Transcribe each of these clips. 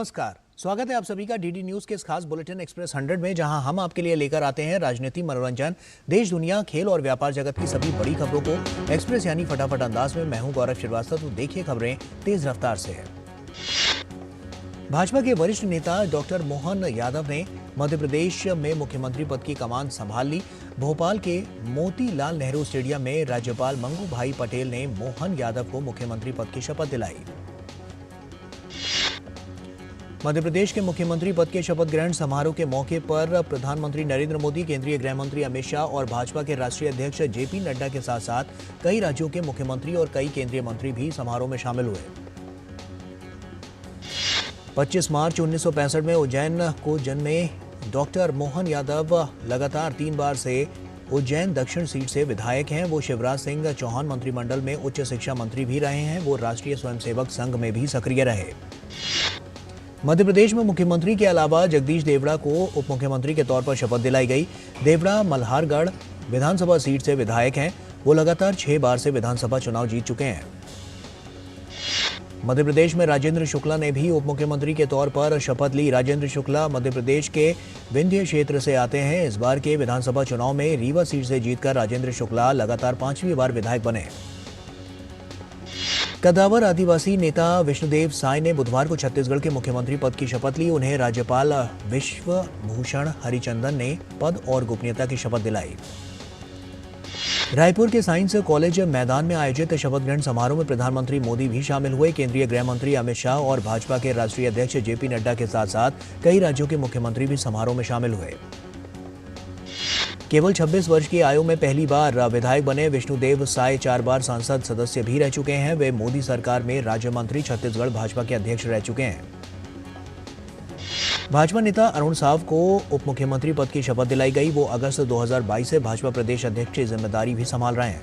नमस्कार, स्वागत है आप सभी का डीडी न्यूज के इस खास बुलेटिन एक्सप्रेस 100 में, जहां हम आपके लिए लेकर आते हैं राजनीति, मनोरंजन, देश दुनिया, खेल और व्यापार जगत की सभी बड़ी खबरों को एक्सप्रेस यानी फटाफट अंदाज में। मैं हूं गौरव श्रीवास्तव। तो देखिए खबरें तेज रफ्तार से। भाजपा के वरिष्ठ नेता डॉक्टर मोहन यादव ने मध्य प्रदेश में मुख्यमंत्री पद की कमान संभाल ली। भोपाल के मोतीलाल नेहरू स्टेडियम में राज्यपाल मंगू भाई पटेल ने मोहन यादव को मुख्यमंत्री पद की शपथ दिलाई। मध्य प्रदेश के मुख्यमंत्री पद के शपथ ग्रहण समारोह के मौके पर प्रधानमंत्री नरेंद्र मोदी, केंद्रीय गृह मंत्री अमित शाह और भाजपा के राष्ट्रीय अध्यक्ष जेपी नड्डा के साथ साथ कई राज्यों के मुख्यमंत्री और कई केंद्रीय मंत्री भी समारोह में शामिल हुए। 25 मार्च 1965 में उज्जैन को जन्मे डॉक्टर मोहन यादव लगातार 3 बार से उज्जैन दक्षिण सीट से विधायक हैं। वो शिवराज सिंह चौहान मंत्रिमंडल में उच्च शिक्षा मंत्री भी रहे हैं। वो राष्ट्रीय स्वयंसेवक संघ में भी सक्रिय रहे। मध्य प्रदेश में मुख्यमंत्री के अलावा जगदीश देवड़ा को उप मुख्यमंत्री के तौर पर शपथ दिलाई गई। देवड़ा मल्हारगढ़ विधानसभा सीट से विधायक हैं। वो लगातार 6 बार से विधानसभा चुनाव जीत चुके हैं। मध्य प्रदेश में राजेंद्र शुक्ला ने भी उप मुख्यमंत्री के तौर पर शपथ ली। राजेंद्र शुक्ला मध्य प्रदेश के विंध्य क्षेत्र से आते हैं। इस बार के विधानसभा चुनाव में रीवा सीट से जीतकर राजेंद्र शुक्ला लगातार 5वीं बार विधायक बने। कद्दावर आदिवासी नेता विष्णुदेव साय ने बुधवार को छत्तीसगढ़ के मुख्यमंत्री पद की शपथ ली। उन्हें राज्यपाल विश्वभूषण हरिचंदन ने पद और गोपनीयता की शपथ दिलाई। रायपुर के साइंस कॉलेज मैदान में आयोजित शपथ ग्रहण समारोह में प्रधानमंत्री मोदी भी शामिल हुए। केंद्रीय गृह मंत्री अमित शाह और भाजपा के राष्ट्रीय अध्यक्ष जेपी नड्डा के साथ साथ कई राज्यों के मुख्यमंत्री भी समारोह में शामिल हुए। केवल 26 वर्ष की आयु में पहली बार विधायक बने विष्णुदेव साय 4 बार संसद सदस्य भी रह चुके हैं। वे मोदी सरकार में राज्य मंत्री, छत्तीसगढ़ भाजपा के अध्यक्ष रह चुके हैं। भाजपा नेता अरुण साव को उप मुख्यमंत्री पद की शपथ दिलाई गई। वो अगस्त 2022 से भाजपा प्रदेश अध्यक्ष की जिम्मेदारी भी संभाल रहे हैं।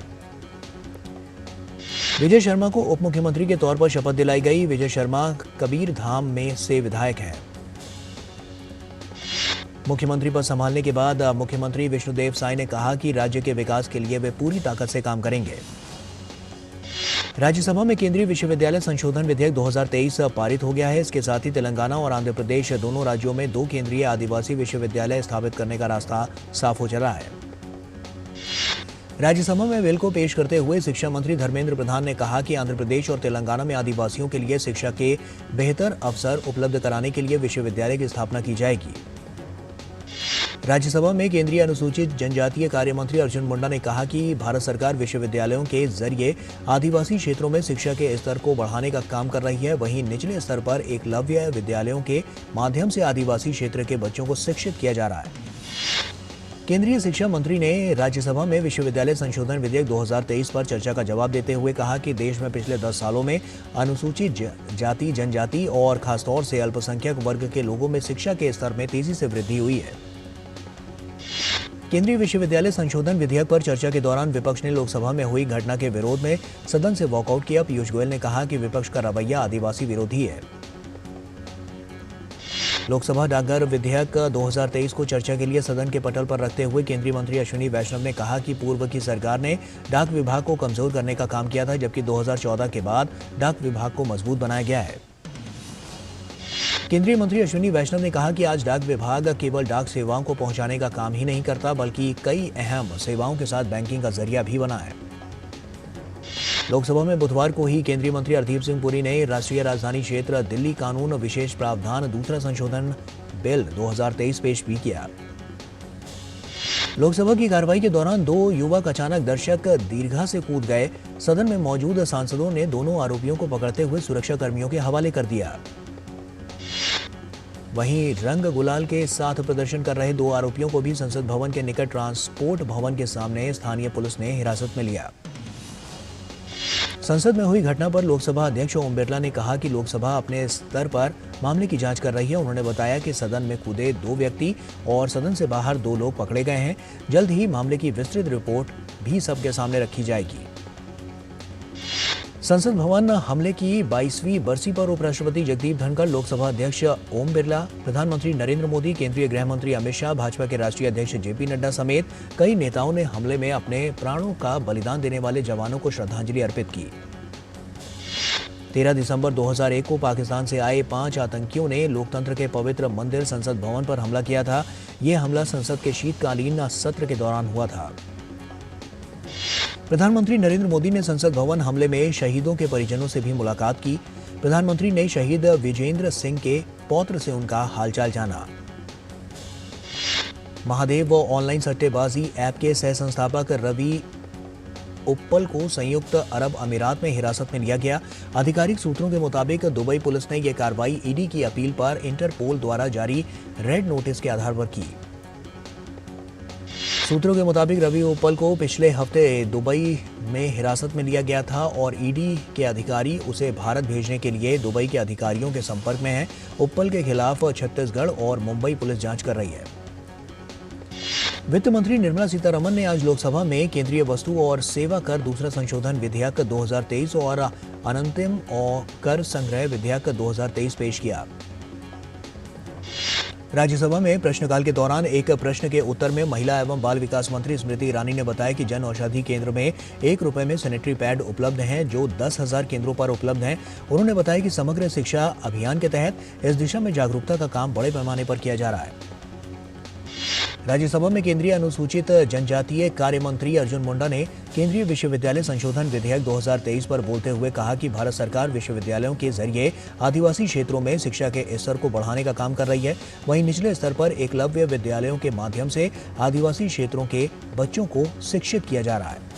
विजय शर्मा को उप मुख्यमंत्री के तौर पर शपथ दिलाई गई। विजय शर्मा कबीरधाम में से विधायक हैं। मुख्यमंत्री पद संभालने के बाद मुख्यमंत्री विष्णुदेव साय ने कहा कि राज्य के विकास के लिए वे पूरी ताकत से काम करेंगे। राज्यसभा में केंद्रीय विश्वविद्यालय संशोधन विधेयक 2023 पारित हो गया है। इसके साथ ही तेलंगाना और आंध्र प्रदेश दोनों राज्यों में 2 केंद्रीय आदिवासी विश्वविद्यालय स्थापित करने का रास्ता साफ हो चला है। राज्यसभा में बिल को पेश करते हुए शिक्षा मंत्री धर्मेंद्र प्रधान ने कहा कि आंध्र प्रदेश और तेलंगाना में आदिवासियों के लिए शिक्षा के बेहतर अवसर उपलब्ध कराने के लिए विश्वविद्यालय की स्थापना की जाएगी। राज्यसभा में केंद्रीय अनुसूचित जनजातीय कार्य मंत्री अर्जुन मुंडा ने कहा कि भारत सरकार विश्वविद्यालयों के जरिए आदिवासी क्षेत्रों में शिक्षा के स्तर को बढ़ाने का काम कर रही है। वहीं निचले स्तर पर एकलव्य विद्यालयों के माध्यम से आदिवासी क्षेत्र के बच्चों को शिक्षित किया जा रहा है। केंद्रीय शिक्षा मंत्री ने राज्यसभा में विश्वविद्यालय संशोधन विधेयक 2023 पर चर्चा का जवाब देते हुए कहा कि देश में पिछले 10 सालों में अनुसूचित जाति, जनजाति और खासतौर से अल्पसंख्यक वर्ग के लोगों में शिक्षा के स्तर में तेजी से वृद्धि हुई है। केंद्रीय विश्वविद्यालय संशोधन विधेयक पर चर्चा के दौरान विपक्ष ने लोकसभा में हुई घटना के विरोध में सदन से वॉकआउट किया। पीयूष गोयल ने कहा कि विपक्ष का रवैया आदिवासी विरोधी है। लोकसभा डाकघर विधेयक 2023 को चर्चा के लिए सदन के पटल पर रखते हुए केंद्रीय मंत्री अश्विनी वैष्णव ने कहा कि पूर्व की सरकार ने डाक विभाग को कमजोर करने का काम किया था, जबकि 2014 के बाद डाक विभाग को मजबूत बनाया गया है। केंद्रीय मंत्री अश्विनी वैष्णव ने कहा कि आज डाक विभाग केवल डाक सेवाओं को पहुंचाने का काम ही नहीं करता, बल्कि कई अहम सेवाओं के साथ बैंकिंग का जरिया भी बना है। लोकसभा में बुधवार को ही केंद्रीय मंत्री हरदीप सिंह पुरी ने राष्ट्रीय राजधानी क्षेत्र दिल्ली कानून विशेष प्रावधान दूसरा संशोधन बिल 2023 पेश भी किया। लोकसभा की कार्रवाई के दौरान 2 युवक अचानक दर्शक दीर्घा से कूद गए। सदन में मौजूद सांसदों ने दोनों आरोपियों को पकड़ते हुए सुरक्षा कर्मियों के हवाले कर दिया। वहीं रंग गुलाल के साथ प्रदर्शन कर रहे 2 आरोपियों को भी संसद भवन के निकट ट्रांसपोर्ट भवन के सामने स्थानीय पुलिस ने हिरासत में लिया। संसद में हुई घटना पर लोकसभा अध्यक्ष ओम बिरला ने कहा कि लोकसभा अपने स्तर पर मामले की जांच कर रही है। उन्होंने बताया कि सदन में कूदे 2 व्यक्ति और सदन से बाहर 2 लोग पकड़े गए हैं। जल्द ही मामले की विस्तृत रिपोर्ट भी सबके सामने रखी जाएगी। संसद भवन हमले की 22वीं बरसी पर उपराष्ट्रपति जगदीप धनखड़, लोकसभा अध्यक्ष ओम बिरला, प्रधानमंत्री नरेंद्र मोदी, केंद्रीय गृह मंत्री अमित शाह, भाजपा के राष्ट्रीय अध्यक्ष जेपी नड्डा समेत कई नेताओं ने हमले में अपने प्राणों का बलिदान देने वाले जवानों को श्रद्धांजलि अर्पित की। 13 दिसंबर 2001 को पाकिस्तान से आए 5 आतंकियों ने लोकतंत्र के पवित्र मंदिर संसद भवन पर हमला किया था। ये हमला संसद के शीतकालीन सत्र के दौरान हुआ था। प्रधानमंत्री नरेंद्र मोदी ने संसद भवन हमले में शहीदों के परिजनों से भी मुलाकात की। प्रधानमंत्री ने शहीद विजेंद्र सिंह के पौत्र से उनका हालचाल जाना। महादेव व ऑनलाइन सट्टेबाजी ऐप के सह संस्थापक रवि उप्पल को संयुक्त अरब अमीरात में हिरासत में लिया गया। आधिकारिक सूत्रों के मुताबिक दुबई पुलिस ने यह कार्रवाई ईडी की अपील पर इंटरपोल द्वारा जारी रेड नोटिस के आधार पर की। सूत्रों के मुताबिक रवि उप्पल को पिछले हफ्ते दुबई में हिरासत में लिया गया था और ईडी के अधिकारी उसे भारत भेजने के लिए दुबई के अधिकारियों के संपर्क में हैं। उप्पल के खिलाफ छत्तीसगढ़ और मुंबई पुलिस जांच कर रही है। वित्त मंत्री निर्मला सीतारमण ने आज लोकसभा में केंद्रीय वस्तु और सेवा कर दूसरा संशोधन विधेयक 2023 और अनंतिम और कर संग्रह विधेयक 2023 पेश किया। राज्यसभा में प्रश्नकाल के दौरान एक प्रश्न के उत्तर में महिला एवं बाल विकास मंत्री स्मृति ईरानी ने बताया कि जन औषधि केंद्र में ₹1 में सैनिटरी पैड उपलब्ध हैं, जो 10,000 केंद्रों पर उपलब्ध हैं। उन्होंने बताया कि समग्र शिक्षा अभियान के तहत इस दिशा में जागरूकता का काम बड़े पैमाने पर किया जा रहा है। राज्यसभा में केंद्रीय अनुसूचित जनजातीय कार्य मंत्री अर्जुन मुंडा ने केंद्रीय विश्वविद्यालय संशोधन विधेयक 2023 पर बोलते हुए कहा कि भारत सरकार विश्वविद्यालयों के जरिए आदिवासी क्षेत्रों में शिक्षा के स्तर को बढ़ाने का काम कर रही है। वहीं निचले स्तर पर एकलव्य विद्यालयों के माध्यम से आदिवासी क्षेत्रों के बच्चों को शिक्षित किया जा रहा है।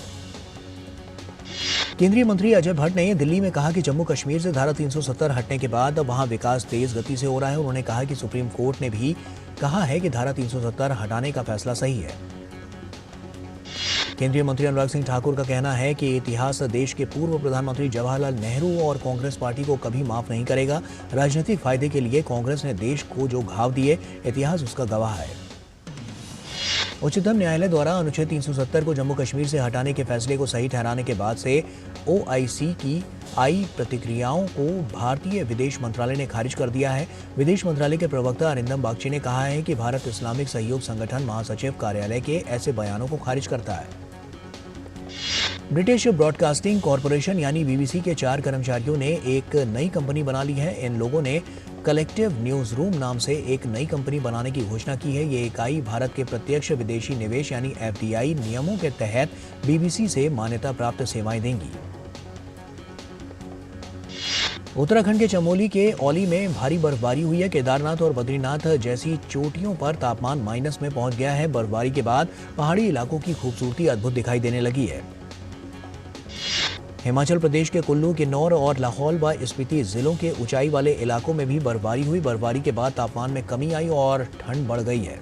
केंद्रीय मंत्री अजय भट्ट ने दिल्ली में कहा कि जम्मू कश्मीर से धारा 370 हटने के बाद वहां विकास तेज गति से हो रहा है। उन्होंने कहा कि सुप्रीम कोर्ट ने भी कहा है कि धारा 370 हटाने का फैसला सही है। केंद्रीय मंत्री अनुराग सिंह ठाकुर का कहना है कि इतिहास देश के पूर्व प्रधानमंत्री जवाहरलाल नेहरू और कांग्रेस पार्टी को कभी माफ नहीं करेगा। राजनीतिक फायदे के लिए कांग्रेस ने देश को जो घाव दिए, इतिहास उसका गवाह है। उच्चतम न्यायालय द्वारा अनुच्छेद 370 को जम्मू कश्मीर से हटाने के फैसले को सही ठहराने के बाद से ओआईसी की आई प्रतिक्रियाओं को भारतीय विदेश मंत्रालय ने खारिज कर दिया है। विदेश मंत्रालय के प्रवक्ता अरिंदम बागची ने कहा है कि भारत इस्लामिक सहयोग संगठन महासचिव कार्यालय के ऐसे बयानों को खारिज करता है। ब्रिटिश ब्रॉडकास्टिंग कॉरपोरेशन यानी बीबीसी के 4 कर्मचारियों ने एक नई कंपनी बना ली है। इन लोगों ने कलेक्टिव न्यूज रूम नाम से एक नई कंपनी बनाने की घोषणा की है। ये इकाई भारत के प्रत्यक्ष विदेशी निवेश यानी एफडीआई नियमों के तहत बीबीसी से मान्यता प्राप्त सेवाएं देंगी। उत्तराखंड के चमोली के औली में भारी बर्फबारी हुई है। केदारनाथ और बद्रीनाथ जैसी चोटियों पर तापमान माइनस में पहुंच गया है। बर्फबारी के बाद पहाड़ी इलाकों की खूबसूरती अद्भुत दिखाई देने लगी है। हिमाचल प्रदेश के कुल्लू, किन्नौर और लाहौल व स्पीति जिलों के ऊंचाई वाले इलाकों में भी बर्फबारी हुई। बर्फबारी के बाद तापमान में कमी आई और ठंड बढ़ गई है।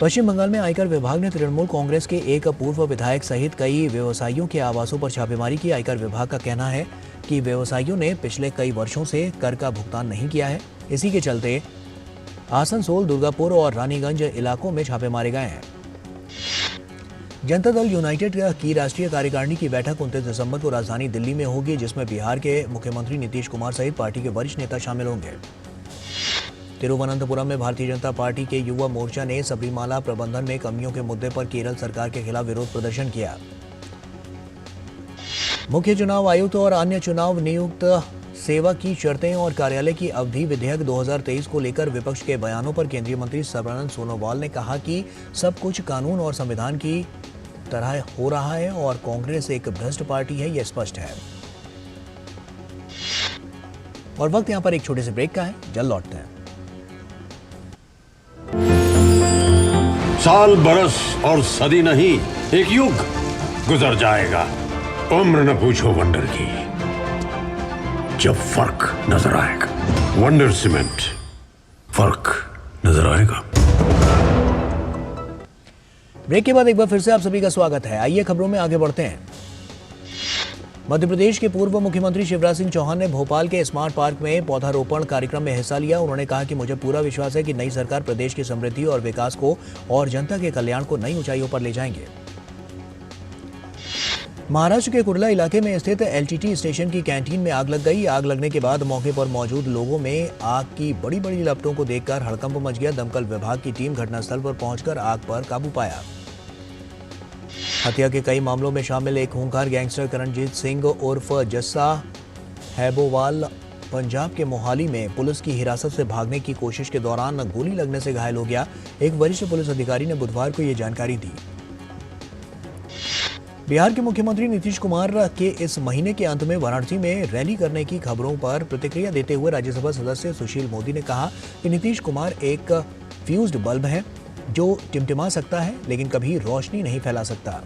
पश्चिम बंगाल में आयकर विभाग ने तृणमूल कांग्रेस के एक पूर्व विधायक सहित कई व्यवसायियों के आवासों पर छापेमारी की। आयकर विभाग का कहना है कि व्यवसायियों ने पिछले कई वर्षों से कर का भुगतान नहीं किया है। इसी के चलते आसनसोल, दुर्गापुर और रानीगंज इलाकों में छापे मारे गए हैं। जनता दल यूनाइटेड की राष्ट्रीय कार्यकारिणी की बैठक 29 दिसंबर को राजधानी दिल्ली में होगी, जिसमें बिहार के मुख्यमंत्री नीतीश कुमार सहित पार्टी के वरिष्ठ नेता शामिल होंगे। तिरुवनंतपुरम में भारतीय जनता पार्टी के युवा मोर्चा ने सबरीमाला प्रबंधन में कमियों के मुद्दे पर केरल सरकार के खिलाफ विरोध प्रदर्शन किया। मुख्य चुनाव आयुक्त और अन्य चुनाव नियुक्त सेवा की शर्तें और कार्यालय की अवधि विधेयक 2023 को लेकर विपक्ष के बयानों पर केंद्रीय मंत्री सर्बानंद सोनोवाल ने कहा कि सब कुछ कानून और संविधान की तरह हो रहा है और कांग्रेस एक भ्रष्ट पार्टी है, यह स्पष्ट है। और वक्त यहां पर एक छोटे से ब्रेक का है, जल्द लौटते हैं। साल, बरस और सदी नहीं, एक युग गुजर जाएगा। उम्र न पूछो वंडर की, जब फर्क नजर आएगा। वंडर सीमेंट, फर्क नजर आएगा। ब्रेक के बाद एक बार फिर से आप सभी का स्वागत है। आइए खबरों में आगे बढ़ते हैं। मध्य प्रदेश के पूर्व मुख्यमंत्री शिवराज सिंह चौहान ने भोपाल के स्मार्ट पार्क में पौधारोपण कार्यक्रम में हिस्सा लिया। उन्होंने कहा कि मुझे पूरा विश्वास है कि नई सरकार प्रदेश की समृद्धि और विकास को और जनता के कल्याण को नई ऊंचाइयों पर ले जाएंगे। महाराष्ट्र के कुर्ला इलाके में स्थित एलटीटी स्टेशन की कैंटीन में आग लग गई। आग लगने के बाद मौके पर मौजूद लोगों में आग की बड़ी बड़ी लपटों को देखकर हड़कंप मच गया। दमकल विभाग की टीम घटनास्थल पर पहुंचकर आग पर काबू पाया। हत्या के कई मामलों में शामिल एक खूंखार गैंगस्टर करणजीत सिंह उर्फ जस्सा हैबोवाल पंजाब के मोहाली में पुलिस की हिरासत से भागने की कोशिश के दौरान गोली लगने से घायल हो गया। एक वरिष्ठ पुलिस अधिकारी ने बुधवार को यह जानकारी दी। बिहार के मुख्यमंत्री नीतीश कुमार के इस महीने के अंत में वाराणसी में रैली करने की खबरों पर प्रतिक्रिया देते हुए राज्यसभा सदस्य सुशील मोदी ने कहा कि नीतीश कुमार एक फ्यूज्ड बल्ब है जो टिमटिमा सकता है लेकिन कभी रोशनी नहीं फैला सकता।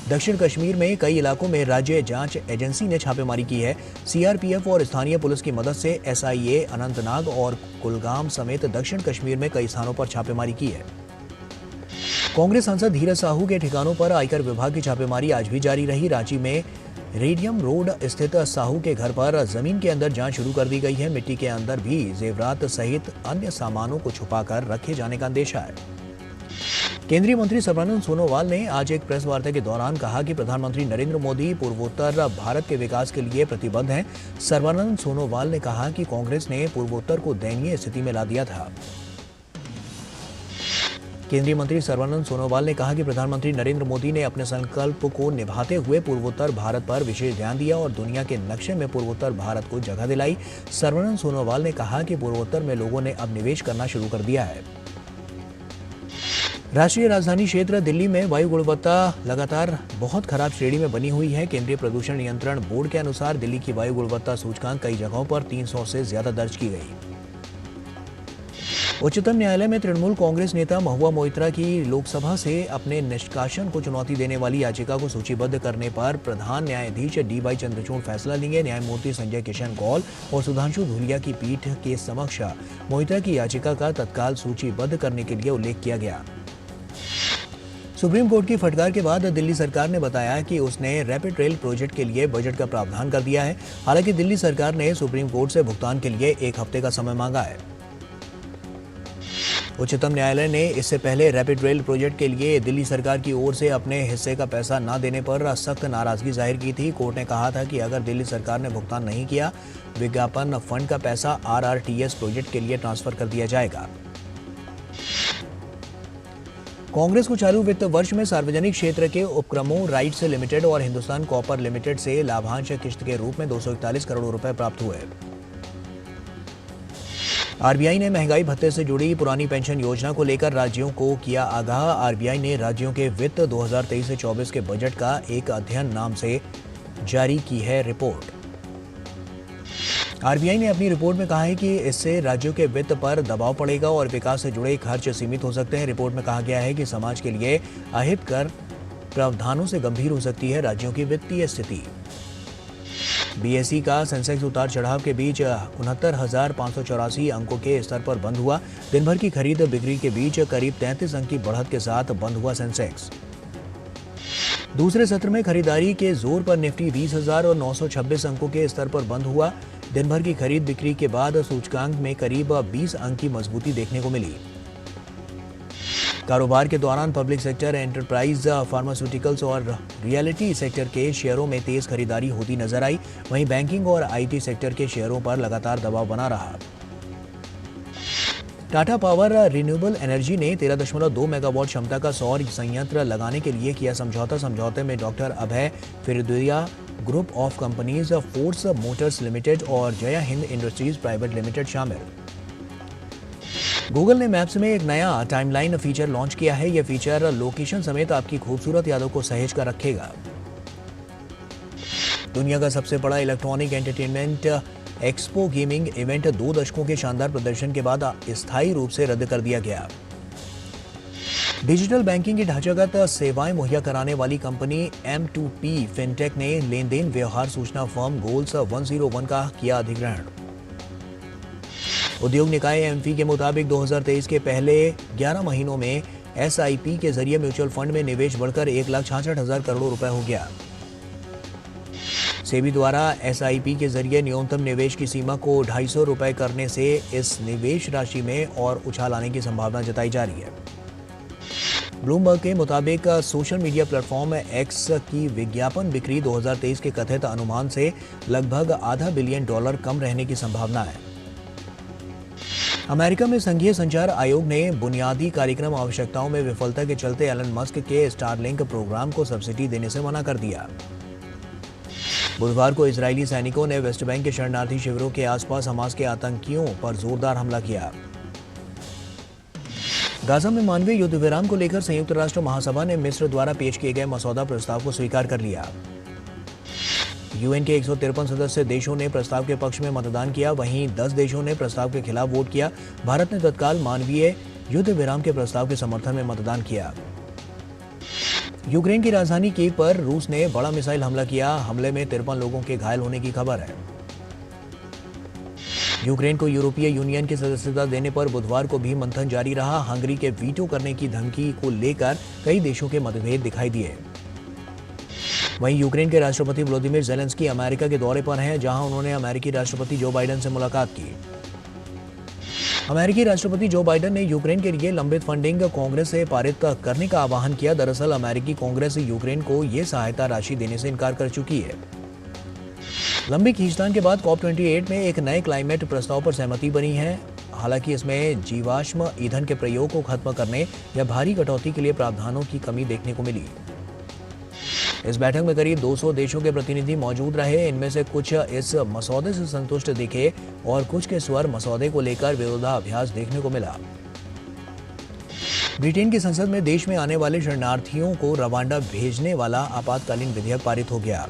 दक्षिण कश्मीर में कई इलाकों में राज्य जांच एजेंसी ने छापेमारी की है। सीआरपीएफ और स्थानीय पुलिस की मदद से एसआईए अनंतनाग और कुलगाम समेत दक्षिण कश्मीर में कई स्थानों पर छापेमारी की है। कांग्रेस सांसद धीरज साहू के ठिकानों पर आयकर विभाग की छापेमारी आज भी जारी रही। रांची में रेडियम रोड स्थित साहू के घर पर जमीन के अंदर जांच शुरू कर दी गई है। मिट्टी के अंदर भी जेवरात सहित अन्य सामानों को छुपाकर रखे जाने का अंदेशा है। केंद्रीय मंत्री सर्बानंद सोनोवाल ने आज एक प्रेस वार्ता के दौरान कहा कि प्रधानमंत्री नरेंद्र मोदी पूर्वोत्तर भारत के विकास के लिए प्रतिबद्ध हैं। सर्बानंद सोनोवाल ने कहा कि कांग्रेस ने पूर्वोत्तर को दयनीय स्थिति में ला दिया था। केंद्रीय मंत्री सर्बानंद सोनोवाल ने कहा कि प्रधानमंत्री नरेंद्र मोदी ने अपने संकल्प को निभाते हुए पूर्वोत्तर भारत पर विशेष ध्यान दिया और दुनिया के नक्शे में पूर्वोत्तर भारत को जगह दिलाई। सर्बानंद सोनोवाल ने कहा कि पूर्वोत्तर में लोगों ने अब निवेश करना शुरू कर दिया है। राष्ट्रीय राजधानी क्षेत्र दिल्ली में वायु गुणवत्ता लगातार बहुत खराब श्रेणी में बनी हुई है। केंद्रीय प्रदूषण नियंत्रण बोर्ड के अनुसार दिल्ली की वायु गुणवत्ता सूचकांक कई जगहों पर 300 से ज्यादा दर्ज की गई। उच्चतम न्यायालय में तृणमूल कांग्रेस नेता महुआ मोइत्रा की लोकसभा से अपने निष्कासन को चुनौती देने वाली याचिका को सूचीबद्ध करने पर प्रधान न्यायाधीश डी.वाई. चंद्रचूड़ फैसला लेंगे। न्यायमूर्ति संजय किशन कौल और सुधांशु धूलिया की पीठ के समक्ष मोइत्रा की याचिका का तत्काल सूचीबद्ध करने के लिए उल्लेख किया गया। सुप्रीम कोर्ट की फटकार के बाद दिल्ली सरकार ने बताया कि उसने रैपिड रेल प्रोजेक्ट के लिए बजट का प्रावधान कर दिया है। हालांकि दिल्ली सरकार ने सुप्रीम कोर्ट से भुगतान के लिए 1 हफ्ते का समय मांगा है। उच्चतम न्यायालय ने इससे पहले रैपिड रेल प्रोजेक्ट के लिए दिल्ली सरकार की ओर से अपने हिस्से का पैसा न देने पर सख्त नाराजगी जाहिर की थी। कोर्ट ने कहा था कि अगर दिल्ली सरकार ने भुगतान नहीं किया, विज्ञापन फंड का पैसा आरआरटीएस प्रोजेक्ट के लिए ट्रांसफर कर दिया जाएगा। कांग्रेस को चालू वित्त वर्ष में सार्वजनिक क्षेत्र के उपक्रमों राइट्स लिमिटेड और हिंदुस्तान कॉपर लिमिटेड से लाभांश किस्त के रूप में 241 करोड़ रुपए प्राप्त हुए। आरबीआई ने महंगाई भत्ते से जुड़ी पुरानी पेंशन योजना को लेकर राज्यों को किया आगाह। आरबीआई ने राज्यों के वित्त 2023 से 24 के बजट का एक अध्ययन नाम से जारी की है रिपोर्ट। आरबीआई ने अपनी रिपोर्ट में कहा है कि इससे राज्यों के वित्त पर दबाव पड़ेगा और विकास से जुड़े खर्च सीमित हो सकते हैं। रिपोर्ट में कहा गया है कि समाज के लिए अहितकर प्रावधानों से गंभीर हो सकती है राज्यों की वित्तीय स्थिति। बीएसई का सेंसेक्स उतार चढ़ाव के बीच 69,584 अंकों के स्तर पर बंद हुआ। दिन भर की खरीद बिक्री के बीच करीब 33 अंक की बढ़त के साथ बंद हुआ सेंसेक्स। दूसरे सत्र में खरीदारी के जोर पर निफ्टी 20,926 अंकों के स्तर पर बंद हुआ। दिन भर की खरीद बिक्री के बाद सूचकांक में करीब 20 अंक की मजबूती देखने को मिली। कारोबार के दौरान पब्लिक सेक्टर, एंटरप्राइज, फार्मास्यूटिकल्स और रियलिटी सेक्टर के शेयरों में तेज खरीदारी होती नजर आई। वहीं बैंकिंग और आईटी सेक्टर के शेयरों पर लगातार दबाव बना रहा। टाटा पावर रिन्यूएबल एनर्जी ने 13.2 मेगावाट क्षमता का सौर संयंत्र लगाने के लिए किया समझौता। समझौते में doctor Abhay Firodia group of companies, Force Motors Limited और Jaya Hind Industries Private Limited शामिल। गूगल ने मैप्स में एक नया टाइमलाइन फीचर लॉन्च किया है। यह फीचर लोकेशन समेत आपकी खूबसूरत यादों को सहेज कर रखेगा। दुनिया का सबसे बड़ा electronic entertainment expo gaming event 2 दशकों के शानदार प्रदर्शन के बाद स्थायी रूप से रद्द कर दिया गया। डिजिटल बैंकिंग की ढांचागत सेवाएं मुहैया कराने वाली कंपनी M2P फिनटेक ने लेन देन व्यवहार सूचना फर्म गोल्स 101 का किया अधिग्रहण। उद्योग निकाय एमफी के मुताबिक 2023 के पहले 11 महीनों में SIP के जरिए म्यूचुअल फंड में निवेश बढ़कर 1,66,000 करोड़ रुपए हो गया। सेबी द्वारा SIP के जरिए न्यूनतम निवेश की सीमा को 250 रुपए करने से इस निवेश राशि में और उछाल आने की संभावना जताई जा रही है। ब्लूमबर्ग के मुताबिक सोशल मीडिया प्लेटफॉर्म एक्स की विज्ञापन बिक्री 2023 के कथित अनुमान से लगभग $500 बिलियन कम रहने की संभावना है। अमेरिका में संघीय संचार आयोग ने बुनियादी कार्यक्रम आवश्यकताओं में विफलता के चलते एलन मस्क के स्टारलिंक प्रोग्राम को सब्सिडी देने से मना कर दिया। बुधवार को इजरायली सैनिकों ने वेस्ट बैंक के शरणार्थी शिविरों के आसपास हमास के आतंकियों पर जोरदार हमला किया। गाजा में मानवीय युद्ध विराम को लेकर संयुक्त राष्ट्र महासभा ने मिस्र द्वारा पेश किए गए मसौदा प्रस्ताव को स्वीकार कर लिया। यूएन के 153 सदस्य देशों ने प्रस्ताव के पक्ष में मतदान किया, वहीं 10 देशों ने प्रस्ताव के खिलाफ वोट किया। भारत ने तत्काल मानवीय युद्ध विराम के प्रस्ताव के समर्थन में मतदान किया। यूक्रेन की राजधानी कीव पर रूस ने बड़ा मिसाइल हमला किया। हमले में 53 लोगों के घायल होने की खबर है। यूक्रेन को यूरोपीय यूनियन की सदस्यता देने पर बुधवार को भी मंथन जारी रहा। हंगरी के वीटो करने की धमकी को लेकर कई देशों के मतभेद दिखाई दिए। वहीं यूक्रेन के राष्ट्रपति व्लादिमीर ज़ेलेंस्की अमेरिका के दौरे पर हैं, जहां उन्होंने अमेरिकी राष्ट्रपति जो बाइडेन से मुलाकात की। अमेरिकी राष्ट्रपति जो बाइडेन ने यूक्रेन के लिए लंबित फंडिंग कांग्रेस से पारित करने का आह्वान किया। दरअसल अमेरिकी कांग्रेस यूक्रेन को ये सहायता राशि देने से इनकार कर चुकी है। लंबी खींचतान के बाद COP28 में एक नए क्लाइमेट प्रस्ताव पर सहमति बनी है। हालांकि इसमें जीवाश्म ईंधन के प्रयोग को खत्म करने या भारी कटौती के लिए प्रावधानों की कमी देखने को मिली। इस बैठक में करीब 200 देशों के प्रतिनिधि मौजूद रहे। इनमें से कुछ इस मसौदे से संतुष्ट दिखे और कुछ के स्वर मसौदे को लेकर विरोधाभास देखने को मिला। ब्रिटेन की संसद में देश में आने वाले शरणार्थियों को रवांडा भेजने वाला आपातकालीन विधेयक पारित हो गया।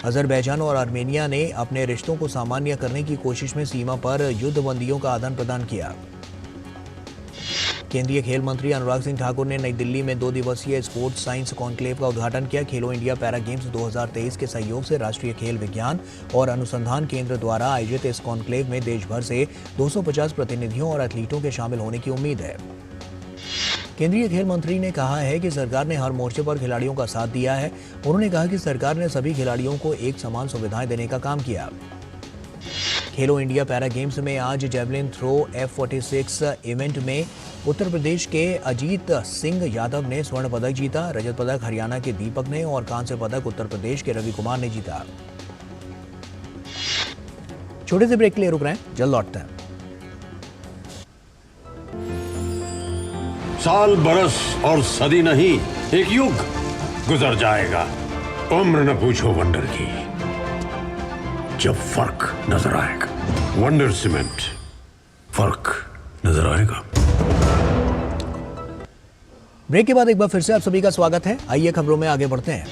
अजरबैजान और आर्मेनिया ने अपने रिश्तों को सामान्य करने की कोशिश में सीमा पर युद्धबंदियों का आदान प्रदान किया। केंद्रीय खेल मंत्री अनुराग सिंह ठाकुर ने नई दिल्ली में 2 दिवसीय स्पोर्ट्स साइंस कॉन्क्लेव का उद्घाटन किया। खेलो इंडिया पैरा गेम्स 2023 के सहयोग से राष्ट्रीय खेल विज्ञान और अनुसंधान केंद्र द्वारा आयोजित इस कॉन्क्लेव में देश भर से 250 प्रतिनिधियों और एथलीटों के शामिल होने की उम्मीद है। केंद्रीय खेल मंत्री ने कहा है कि सरकार ने हर मोर्चे पर खिलाड़ियों का साथ दिया है। उन्होंने कहा कि सरकार ने सभी खिलाड़ियों को एक समान सुविधाएं देने का काम किया। खेलो इंडिया पैरा गेम्स में आज जेवलिन थ्रो F46 इवेंट में उत्तर प्रदेश के अजीत सिंह यादव ने स्वर्ण पदक जीता। रजत पदक हरियाणा के दीपक ने और कांस्य पदक उत्तर प्रदेश के रवि कुमार ने जीता। छोटे से ब्रेक के लिए रुक रहे हैं, जल्द लौटते हैं। साल बरस और सदी नहीं, एक युग गुजर जाएगा। उम्र न पूछो वंडर की, जब फर्क नजर आएगा। वंडर सीमेंट, फर्क नजर आएगा। ब्रेक के बाद एक बार फिर से आप सभी का स्वागत है। आइए खबरों में आगे बढ़ते हैं।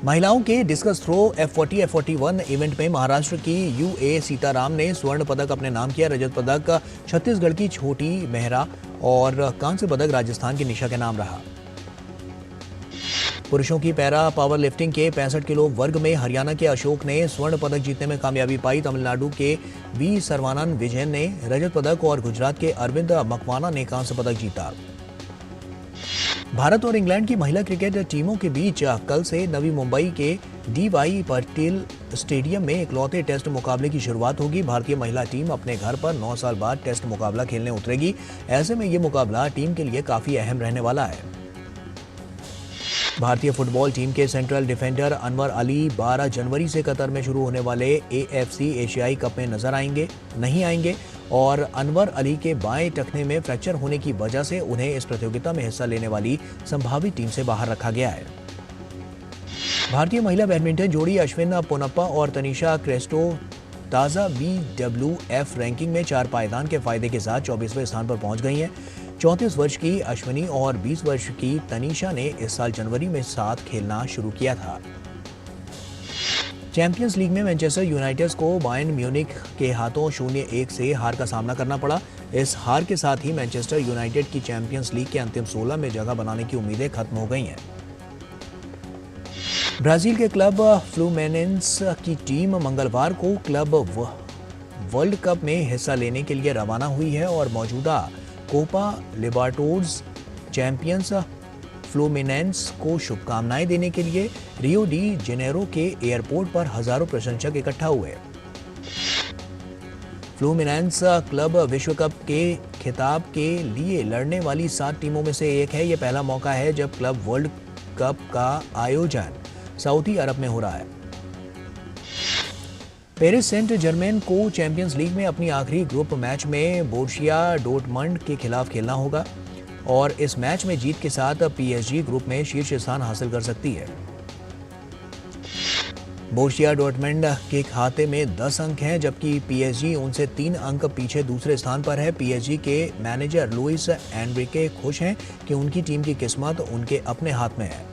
महिलाओं के discus throw F40 F41 event में महाराष्ट्र की UA सीताराम ने स्वर्ण पदक अपने नाम किया। रजत पदक छत्तीसगढ़ की छोटी मेहरा और कांस्य पदक राजस्थान की निशा के नाम रहा। पुरुषों की पैरा पावर लिफ्टिंग के 65 किलो वर्ग में हरियाणा के अशोक ने स्वर्ण पदक जीतने में कामयाबी पाई। तमिलनाडु के V सर्वानंद विजयन ने रजत पदक और गुजरात के अरविंद मकवाना ने कांस्य पदक जीता। भारत और इंग्लैंड की महिला क्रिकेट टीमों के बीच कल से नवी मुंबई के DY पाटिल स्टेडियम में इकलौते टेस्ट मुकाबले की शुरुआत होगी। भारतीय महिला टीम अपने घर पर 9 साल बाद टेस्ट मुकाबला खेलने उतरेगी। ऐसे में ये मुकाबला टीम के लिए काफी अहम रहने वाला है। भारतीय फुटबॉल टीम के सेंट्रल डिफेंडर अनवर अली 12 जनवरी से कतर में शुरू होने वाले AFC एशियाई कप में नजर नहीं आएंगे और अनवर अली के बाएं टखने में फ्रैक्चर होने की वजह से उन्हें इस प्रतियोगिता में हिस्सा लेने वाली संभावित टीम से बाहर रखा गया है। भारतीय महिला बैडमिंटन जोड़ी अश्विन पोनप्पा और तनिषा क्रेस्टो ताज़ा BWF रैंकिंग में 4 पायदान के फायदे के साथ 24वें स्थान पर पहुंच गई हैं। 34 वर्ष की अश्विनी और 20 वर्ष की तनिषा ने इस साल जनवरी में साथ खेलना शुरू किया था। चैंपियंस लीग में मैनचेस्टर यूनाइटेड को बायर्न म्यूनिख के हाथों 0-1 से हार का सामना करना पड़ा। इस हार के साथ ही मैनचेस्टर यूनाइटेड की चैंपियंस लीग के अंतिम 16 में जगह बनाने की उम्मीदें खत्म हो गई हैं। ब्राजील के क्लब फ्लूमिनेंस की टीम मंगलवार को क्लब वर्ल्ड कप में हिस्सा लेने के लिए रवाना हुई है और मौजूदा कोपा लिबर्टाडोर्स चैंपियंस फ्लूमिनेंस को शुभकामनाएं देने के लिए रियो डी जेनेरो के एयरपोर्ट पर हजारों प्रशंसक इकट्ठा हुए। फ्लूमिनेंस क्लब विश्व कप के खिताब के लिए लड़ने वाली 7 टीमों में से एक है। यह पहला मौका है जब क्लब वर्ल्ड कप का आयोजन सऊदी अरब में हो रहा है। पेरिस सेंट जर्मेन को चैंपियंस लीग में अपनी आखिरी ग्रुप मैच में बोरुसिया डोर्टमंड के खिलाफ खेलना होगा और इस मैच में जीत के साथ पीएसजी ग्रुप में शीर्ष स्थान हासिल कर सकती है। बोरुसिया डॉर्टमंड के खाते में 10 अंक हैं, जबकि पीएसजी उनसे 3 अंक पीछे दूसरे स्थान पर है। पीएसजी के मैनेजर लुइस एनरिके खुश हैं कि उनकी टीम की किस्मत उनके अपने हाथ में है।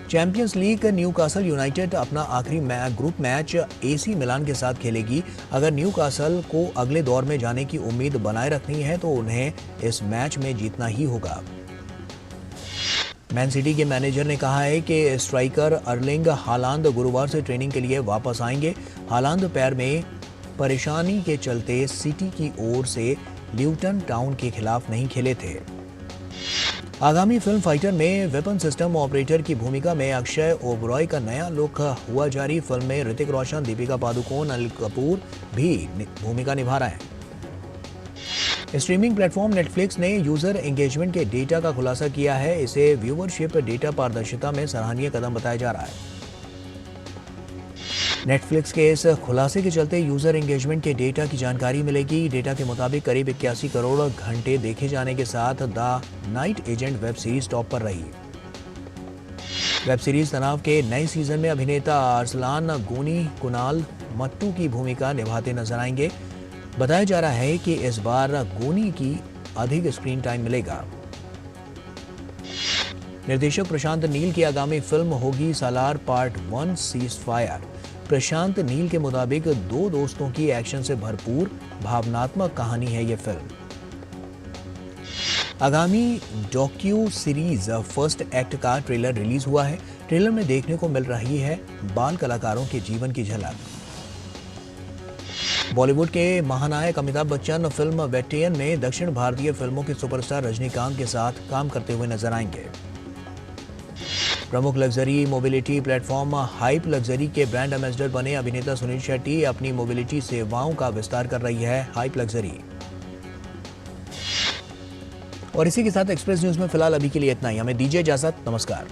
चैंपियंस लीग न्यूकासल यूनाइटेड अपना आखिरी ग्रुप मैच एसी मिलान के साथ खेलेगी। अगर न्यूकासल को अगले दौर में जाने की उम्मीद बनाए रखनी है तो उन्हें इस मैच में जीतना ही होगा। मैन सिटी के मैनेजर ने कहा है कि स्ट्राइकर अर्लिंग हालांड गुरुवार से ट्रेनिंग के लिए वापस आएंगे। हालांड पैर में परेशानी के चलते सिटी की ओर से ल्यूटन टाउन के खिलाफ नहीं खेले थे। आगामी फिल्म फाइटर में वेपन सिस्टम ऑपरेटर की भूमिका में अक्षय ओबरॉय का नया लुक हुआ जारी। फिल्म में ऋतिक रोशन, दीपिका पादुकोण, अनिल कपूर भी भूमिका निभा रहे हैं। स्ट्रीमिंग प्लेटफॉर्म नेटफ्लिक्स ने यूजर एंगेजमेंट के डेटा का खुलासा किया है। इसे व्यूवरशिप डेटा पारदर्शिता में सराहनीय कदम बताया जा रहा है। नेटफ्लिक्स के इस खुलासे के चलते यूजर एंगेजमेंट के डेटा की जानकारी मिलेगी। डेटा के मुताबिक करीब 81 करोड़ घंटे देखे जाने के साथ the night agent web series top पर रही। वेब सीरीज तनाव के नए सीजन में अभिनेता अरसलान गोनी कुणाल मट्टू की भूमिका निभाते नजर आएंगे। बताया जा रहा है कि इस बार गोनी की अधिक स्क्रीन टाइम मिलेगा। निर्देशक प्रशांत नील की आगामी फिल्म होगी सालार part 1 cease fire. Prashanth Neel के मुताबिक 2 दोस्तों की एक्शन से भरपूर भावनात्मक कहानी है ये फिल्म। आगामी डॉक्यू सीरीज फर्स्ट एक्ट का ट्रेलर रिलीज हुआ है। ट्रेलर में देखने को मिल रही है बाल कलाकारों के जीवन की झलक। बॉलीवुड के महानायक अमिताभ बच्चन फिल्म वेटेरियन में दक्षिण भारतीय फिल्मों के सुपरस्टार रजनीकांत के साथ काम करते हुए नजर आएंगे। प्रमुख luxury mobility platform hype luxury के ब्रांड एम्बेसडर बने अभिनेता सुनील शेट्टी अपनी मोबिलिटी सेवाओं का विस्तार कर रही है हाइप लग्जरी। और इसी के साथ एक्सप्रेस न्यूज में फिलहाल अभी के लिए इतना ही। हमें दीजिए इजाजत। नमस्कार।